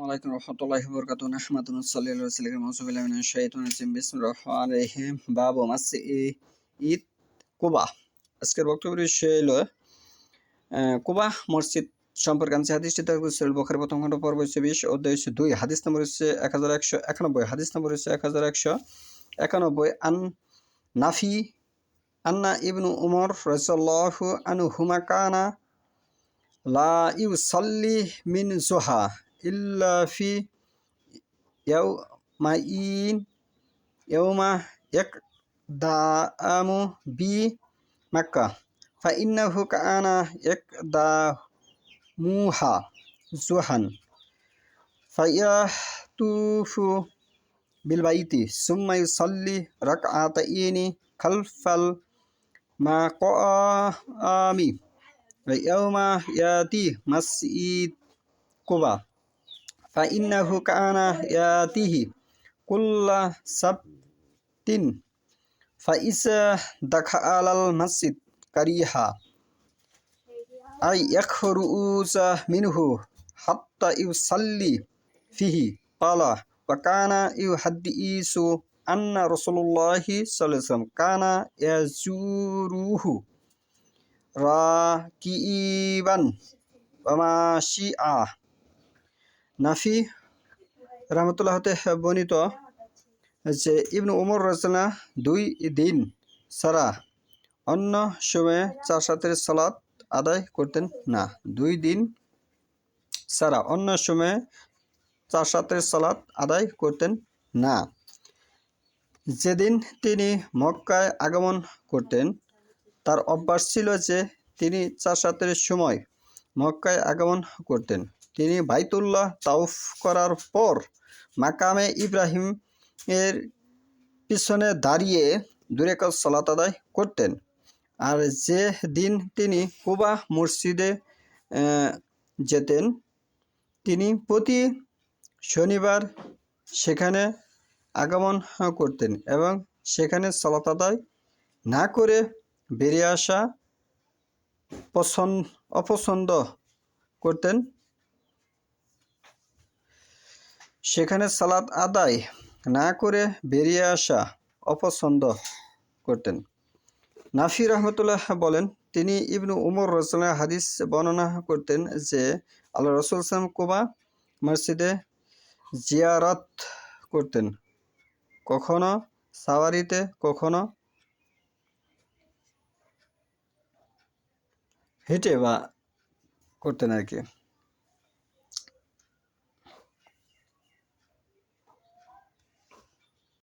ওয়ালাইকুম রহমতুল্লাহি ওয়া বারাকাতুহু নাহমাদুহু ওয়া নসাল্লি আলা রাসূলিল কারীম আউযু বিল্লাহি মিনাশ শাইতানির রাজিম বিসমিল্লাহির রহমানির রহিম বাবু মাসজিদ কুবা। আজকের বক্তব্য বিষয় হলো কুবা মসজিদ সম্পর্কে আনছে হাদিসটি সহিহ বুখারী প্রথম খণ্ড পর্ব 20 অধ্যায় 2 হাদিস নম্বর 1191 হাদিস নম্বর 1191 আন নাফি আন্না ইবনু উমর রাদিয়াল্লাহু আনহুমা কানা লা ইউসাল্লি মিন জুহা ইল্লা ফি ইয়াউমা ইয়াকদামু বি মাক্কা ফাইন্নাহু কানা ইয়াকদামুহা জুহান ফায়াতুফু বিল বাইতি সুম্মা ইউসাল্লি রাকআতাইনি খালফাল মাকামি ইয়াউমা ইয়াতি মাসজিদ কুবা ফাইন্নাহু কানা ইয়াতিহি কুল্লা সাবতিন ফাইসা দাখালাল মাসজিদ কারিহা আই ইয়াখরুজা মিনহু হাত্তা ইউসাল্লি ফিহি ক্বালা ওয়া কানা ইউহাদ্দিসু আন্না রাসূলুল্লাহি সাল্লাল্লাহু আলাইহি ওয়াসাল্লাম কানা ইয়াজুরুহু রাকিবান ওয়া মাশিআ। নাফি রাহমাতুল্লাহ হতে বর্ণিত যে ইবনু উমর রাদিয়াল্লাহু 2 দিন ছাড়া অন্য সময়ে 4 রাকাতের সালাত আদায় করতেন না। 2 দিন ছাড়া অন্য সময়ে 4 রাকাতের সালাত আদায় করতেন না। যেদিন তিনি মক্কায় আগমন করতেন তার অভ্যাস ছিল যে তিনি 4 রাকাতের সময় মক্কায় আগমন করতেন। তিনি বাইতুল্লাহ তাওয়াফ করার পর মাকামে ইব্রাহিম এর পিছনে দাঁড়িয়ে 2 রাকাত সালাত আদায় করতেন। আর যে দিন তিনি কুবা মসজিদে যেতেন তিনি প্রতি শনিবার সেখানে আগমন করতেন এবং সেখানে সালাত আদায় না করে বেরিয়ে আসা অপছন্দ করতেন। সেখানে সালাত আদায় না করে বেরিয়ে আসা অপছন্দ করতেন। নাফি রহমতুল্লাহ বলেন, তিনি ইবনু উমর রাদিয়াল্লাহু হাদিস বর্ণনা করতেন যে আল্লাহ রাসূল সাল্লাল্লাহু আলাইহি ওয়াসাল্লাম কুবা মসজিদে জিয়ারত করতেন, কখনো সাওয়ারিতে কখনো হেঁটে বা করতেন আর কি।